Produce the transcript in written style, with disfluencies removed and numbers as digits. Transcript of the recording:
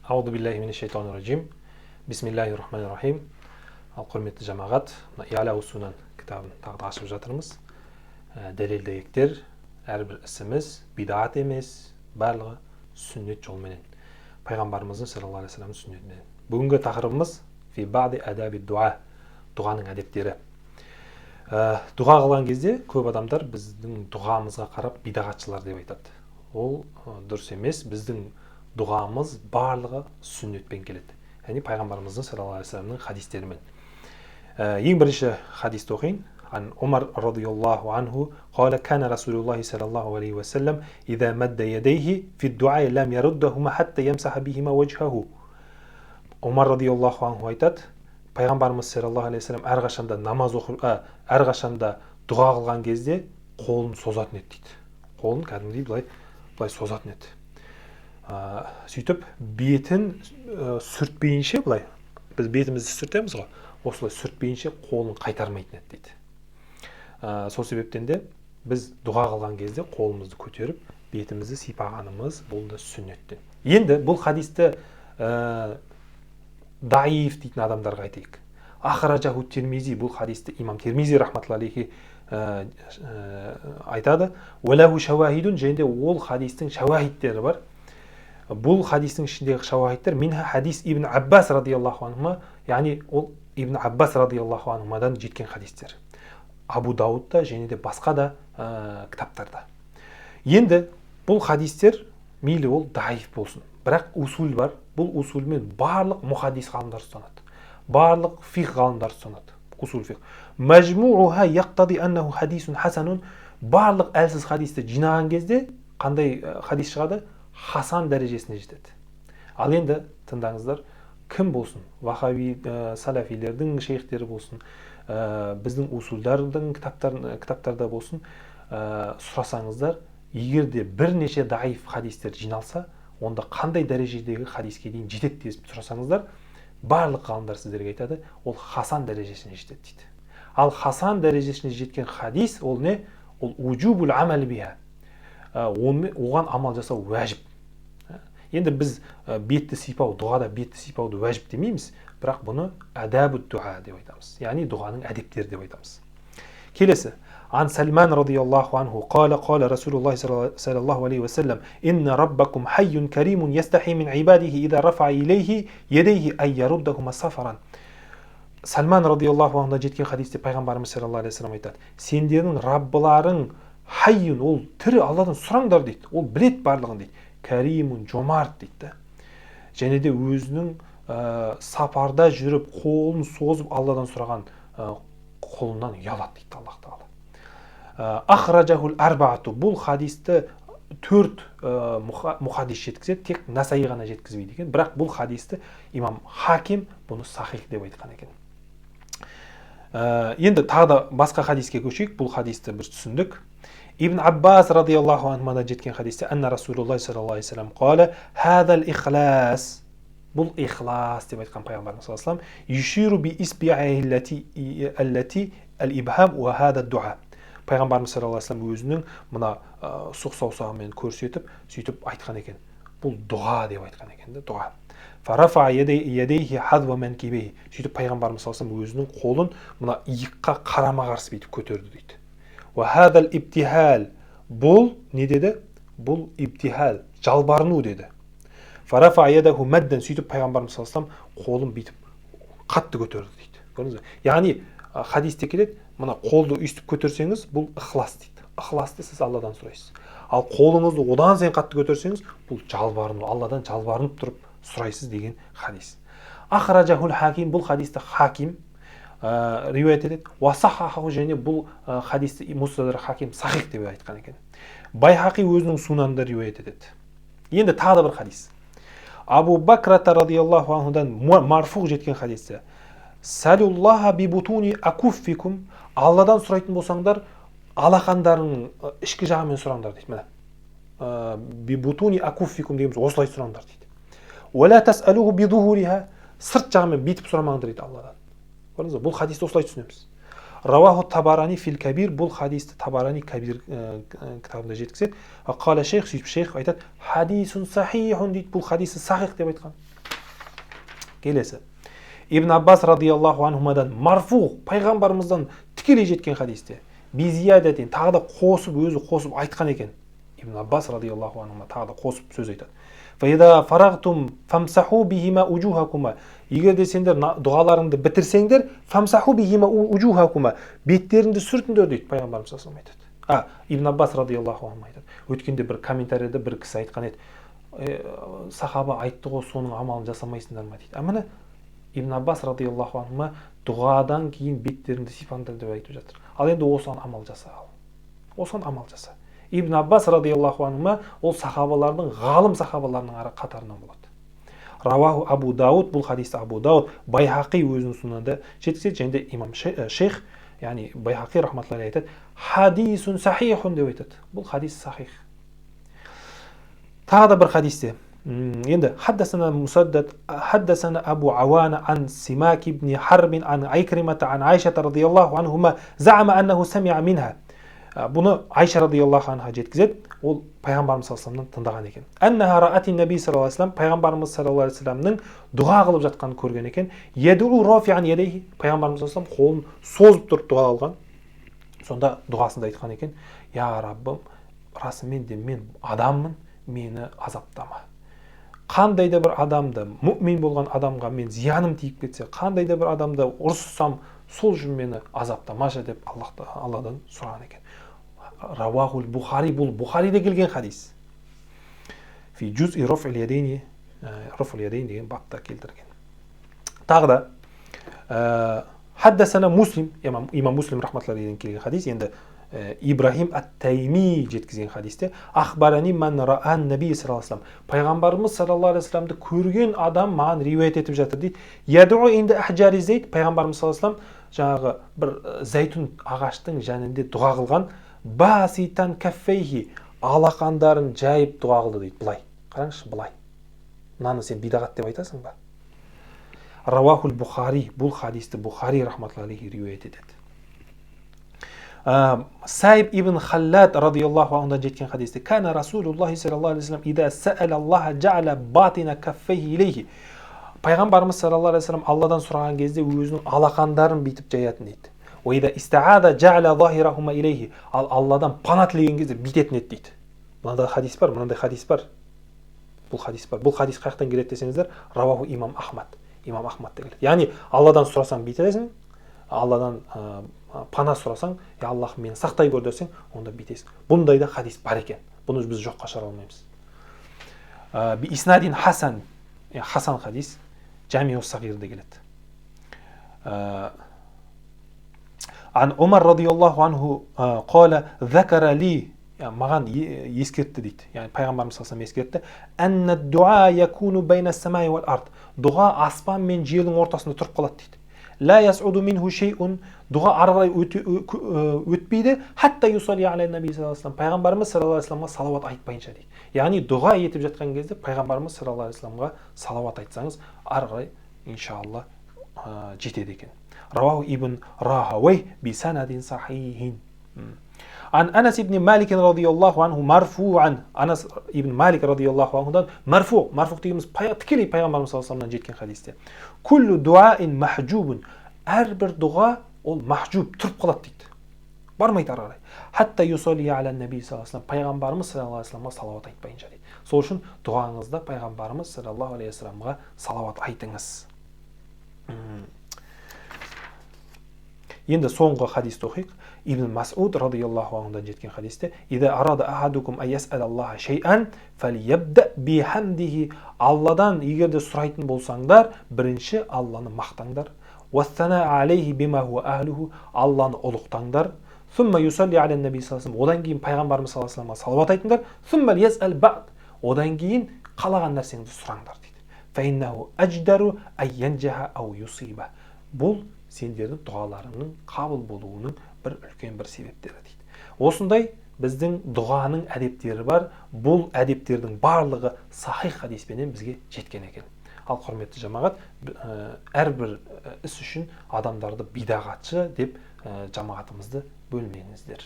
Ауду биллахи минеш шайтанир раджим. Бисмиллахир-рахманир-рахим. Ал құрметті жамағат, Иаля Сунан кітабын тағы да ашып жатырмыз. Дәлел дәйектер, әрбір ісіміз бидағат емес, барлығы сүннет жолменен. Пайғамбарымыздың саллаллаху алейхи вассаламның сүннетімен. Бүгінгі тақырыбымыз фи баъди адаби дуа, дұғаның әдептері. Дұға қылған кезде көп адамдар біздің дұғамызға қарап бидағатшылар деп айтады. Ол дұрыс емес. Біздің дұғамыз барлығы сүннетпен келеді. Яғни пайғамбарымыздың саллаллаху алейхи вассаламның хадистерімен. Ең бірінші хадисті оқиын. عن عمر رضي الله عنه قال كان رسول الله صلى الله عليه وسلم إذا مد يديه في الدعاء لم يردهما حتى يمسح بهما وجهه. Умар радиаллаху анху айтады, пайғамбарымыз саллаллаху алейхи вассалам әрқашанда намаз әрқашанда дұға қылған кезде қолын созатын еді дейді. Қолын кәдімгідей былай созатын еді. Сөйтіп бетін сүртпейінше былай, біз бетімізді сүртеміз ғой, осылай сүртпейінше қолын қайтармайтын еді дейді. Сол себептен де біз дұға қылған кезде қолымызды көтеріп бетімізді сипағанымыз бұл да сүннеттен. Енді бұл хадисті даиф дейтін адамдарға айтайық. Ахраджаху Тирмизи, бұл хадисті имам Тирмизи рахматуллахи айтады. Уалаху шауахидун, және ол хадистің шауахидтері бар. Бұл хадистің ішіндегі шауахидтер минха хадис Ибн Аббас радиаллаху анхума, яғни ол Ибн Аббас радиаллаху анхумадан жеткен хадистер. Абу Даудта және де басқа да кітаптарда. Енді бұл хадистер мейлі ол даиф болсын, бірақ усул бар. Бұл усулмен барлық мұхаддис ғалымдар ұстанады. Барлық фиқ ғалымдар ұстанады. Усул фиқ. Мәжмууха яқтади аннаху хадисун хасанун. Барлық әлсіз хадисті жинаған кезде қандай хадис шығады? Хасан дәрежесіне жетеді. Ал енді тыңдаңыздар, кім болсын, вахаби салафилердің шейхтері болсын, біздің усулдардың кітаптарда болсын, сұрасаңыздар, егер де бірнеше даиф хадистер жиналса, онда қандай дәрежедегі хадиске дейін жетеді деп сұрасаңыздар, барлық ғалымдар сіздерге айтады, ол хасан дәрежесіне жетеді дейді. Ал хасан дәрежесіне жеткен хадис ол не? Ол уджубул амал биха. Оған амал жасау уәжіп. Енді біз бетті сипау, дұғада бетті сипауды уәжіп демейміз, бірақ бұны адабу дуа деп айтамыз. Яғни дұғаның әдептері деп айтамыз. Келесі. عن سلمان رضي الله عنه قال رسول الله صلى الله عليه وسلم إن ربكم حي كريم يستحي من عباده إذا رفع إليه يديه أن يردهما صفرا. Сальман радиаллаху анхудан жеткен хадисте пайғамбарымыз саллаллаху алейхи вассалам айтады, сендердің раббыларың хайюн, ол тірі, Алладан сұраңдар дейді, ол білет барлығын дейді, кәримун, жомарт дейді. Және де өзінің сапарда жүріп қолын созып Алладан сұраған қолынан ұялады дейді Аллах тағала. Ахраджахул арбаату, бұл хадисті 4 мұхадис жеткізеді, тек Насаи ғана жеткізбейді екен. Бірақ бұл хадисті имам Хаким бұны сахих деп айтқан екен. Енді тағы да басқа хадиске көшейік. Бұл хадисті бір түсіндік. Ибн Аббас радиаллаху анхумадан жеткен хадисте анна Расулуллах саллаллаху алейхи вассалам қала хадал ихлас, бұл ихлас деп айтқан пайғамбарымыз саллаллаху алейхи вассалам, юширу би исбиахи аллати ал-ибхам ва хада дуа. Пайғамбарымыз саллаллаху алейхи вассалам өзінің мына сұқ саусағымен көрсетіп, сөйтіп айтқан екен. Бұл дұға деп айтқан екен, дұға. Фарафа ядейхи хадва манкибейхи. Сөйтіп пайғамбарымыз саллаллаху алейхи вассалам өзінің қолын мына иыққа қарама-қарсы бүйтіп көтерді дейді. Ва хадал иптихал. Бұл не деді? Бұл иптихал, жалбарыну деді. Фарафа ядаху маддан. Сөйтіп пайғамбарымыз саллаллаху алейхи вассалам қолын бүйтіп қатты көтерді дейді. Көрдіңіз бе? Яғни хадисте келеді, мына қолды өйстіп көтерсеңіз, бұл ықылас дейді. Ықыласты сіз Алладан сұрайсыз. Ал қолыңызды одан сайын қатты көтерсеңіз, бұл жалбарыну, Алладан жалбарынып тұрып сұрайсыз деген хадис. Ахраджахул Хаким, бұл хадисті Хаким риуаят етеді. Уасахаху, және бұл хадисті Мустадрак Хаким сахих деп айтқан екен. Байхақи өзінің сунанында риуаят етеді. Енді тағы да бір хадис. Абу Бакрата радиаллаху анхудан марфуғ жеткен хадисі. Салюллаха би бутуни акуффикум. Алладан сұрайтын болсаңдар, алақандарының ішкі жағымен сұраңдар дейді. Міне. Би бутуни акуффикум дегеніміз осылай сұраңдар дейді. Уала тасалуху би зухуриха. Сырт жағымен бетіп сұрамаңдар дейді Алладан. Көрдіңіз бе? Бұл хадисті осылай түсінеміз. Раваху Табарани фил Кабир, бұл хадисті Табарани Кабир кітабында жеткізеді. Қала шейх, сөйтіп шейх айтады, хадисун сахихун дейді, бұл хадисі сахих деп айтқан. Келесі. Ибн Аббас радиаллаху анхумадан марфу, пайғамбарымыздан тікелей жеткен хадисте. Безиядетен тағы да өзі қосып айтқан екен. Ибн Аббас радиаллаху анхума тағы да қосып сөз айтады. Файда фарағтум фамсаху бихима уджухакума. Егер де сендер дұғаларыңды бітірсеңдер, фамсаху бихима уджухакума. Беттеріңді сүртіңдер дейді пайғамбарымыз саллаллаху алейхи ва саллям айтады. Ибн Аббас радиаллаху анху айтады. Өткенде бір комментарийде бір кісі айтқан еді. Сахаба айтты ғой, соның амалын жасамайсыңдар ма дейді. Міне Ибн Аббас радиаллаху анхума дұғадан кейін беттеріңді сипаңдар деп айтып жатыр. Ал енді осыған амал жаса. Осыған амал жаса. Ибн Аббас радиаллаху анхума ол сахабалардың, ғалым сахабаларының қатарынан болады. Раваху Абу Дауд, бұл хадисті Абу Дауд, Байхақи өзінің сунанында жеткізеді, және де имам шейх, яғни Байхақи рахматуллахи айтады, хадисун сахихун деп айтады. Бұл хадис сахих. Тағы да бір хадисте. Енді حدثنا مسدد حدثنا أبو عوان عن سماك بن حرب عن عكرمة عن عائشة رضي الله عنهما زعم أنه سمع منها. Бұны Айша радиаллаху анха жеткізеді. Ол пайғамбарымыз саллаллаху алейхи ва саллямнан тыңдаған екен. Аннаха раати наби саллаллаху алейхи ва саллям, пайғамбарымыз саллаллаху алейхи ва саллямның дұға қылып жатқанын көрген екен. Яду рафиан ядайхи, пайғамбарымыз саллаллаху алейхи ва саллям қолын созып тұрып дұға қылған. Сонда дұғасында айтқан екен: "Я Раббым, расымен де мен адаммын, мені азаптама. Қандай да бір адамды, мүмин болған адамға мен зияным тиіп кетсе, қандай да бір адамды ұрыссам, сол үшін мені азаптамашы" деп Алладан сұраған екен. Равахул Бухари, бұл Бухариде келген хадис. Фи джуз'i раф'ил ядейни, раф'ул ядейн деген бапта келтірген. Тағы да хаддасана Муслим, имам Муслим рахматуллахи келген хадис. Енді Ибрахим ат-Тайми жеткізген хадисте ахбарани ман раан наби саллаллаху алейхи ва саллям, пайғамбарымыз саллаллаху алейхи ва саллямды көрген адам маған риуаят етіп жатыр дейді. Ядуу инда ахжари зайт, пайғамбарымыз саллаллаху алейхи ва саллям жаңағы бір зәйтүн ағаштың жанында дұға қылған, баситан каффейхи, алақандарын жайып дұға қылды дейді. Былай қараңызшы, былай. Мынаны сен бидағат деп айтасың ба? Равахул Бухари, бұл хадисті Бухари рахматуллахи риуаят етеді. Сайб ибн Халлад радиаллаху анхудан жеткен хадисте: "Кана Расулуллахи саллаллаху алейхи ва саллям ида са'ала Аллаха жa'ала батина каффейхи илейхи." Пайғамбарымыз саллаллаху алейхи ва саллям Алладан сұраған кезде өзінің алақандарын бүйтіп жаятын дейді. "Ва ида иста'ада жa'ала захирахума илейхи." Ал Алладан пана тілеген кезде бүйтетін еді дейді. Мынандай хадис бар, мынандай хадис бар. Бұл хадис бар. Бұл хадис қаяқтан келеді десеңіздер, раваху имам Ахмад. Имам Ахмадта келеді. Яғни Алладан сұрасаң бүйтесің, Алладан пана сұрасаң, "Я Аллах, мені сақтай көр" десең, онда бүйтесің. Бұндай да хадис бар екен. Бұны біз жоққа шығара алмаймыз. Би иснадин хасан, хасан хадис, Жамиу сағирде келеді. Ан Умар радиаллаху анху қала закара ли, маған ескертті дейді. Яғни пайғамбарымыз саллаллаху алейхи ва саллям ескертті: "Анна дуа якуну байна самай вал ард." Дұға аспан мен жердің ортасында тұрып қалады дейді. "Ла ясуду минху шейун." Дұға ары қарай өтпейді. "Хатта юсалли аля наби саллаллаху алейхи ва саллям." Пайғамбарымыз саллаллаху алейхи ва салламға салауат айтпайынша дейді. Яғни дұға етіп жатқан кезде пайғамбарымыз саллаллаху алейхи ва салламға салауат айтсаңыз, ары қарай иншалла жетеді екен. Раваху ибн Рахавей би санадин сахихин. Ан Анас ибн Малик радиаллаху анху марфуан. Анас ибн Малик радиаллаху анхудан марфу дегеніміз тікелей пайғамбарымыз саллаллаху алейхи ва салламнан жеткен хадисте: "Куллу дуаин махджубун." Әрбір дұға ол махджуб, тұрып қалады дейді. Бармайды ары қарай. "Хатта юсалли аля наби саллаллаху алейхи ва саллям." Пайғамбарымыз саллаллаху алейхи ва салламға салауат айтпайынша дейді. Сол үшін дұғаңызда пайғамбарымыз саллаллаху алейхи ва салламға салауат айтыңыз. Енді соңғы хадисті оқиық. Ибн Мас'уд радиаллаху анхудан жеткен хадисте: "Ида арада ахадукум ан яс'алаллаха шей'ан фалябда бихамдихи." Алладан егер де сұрайтын болсаңдар, бірінші Алланы мақтаңдар. "Вассана алейхи бима хуа ахлуху." Алланы ұлықтаңдар. "Сумма юсалли аля наби саллаллаху алейхи ва саллям." Одан кейін пайғамбарымыз саллаллаху алейхи ва салламға салауат айтыңдар. "Сумма яс'ал бa'д." Одан кейін қалаған нәрсеңді сұраңдар дейді. "Фаиннаху аждару ан янжаха ау юсиба." Бұл сендердің дұғаларыңның қабыл болуының бір үлкен бір себептері дейді. Осындай біздің дұғаның әдептері бар. Бұл әдептердің барлығы сахих хадиспенен бізге жеткен екен. Ал құрметті жамағат, әрбір іс үшін адамдарды бидағатшы деп жамағатымызды бөлмеңіздер.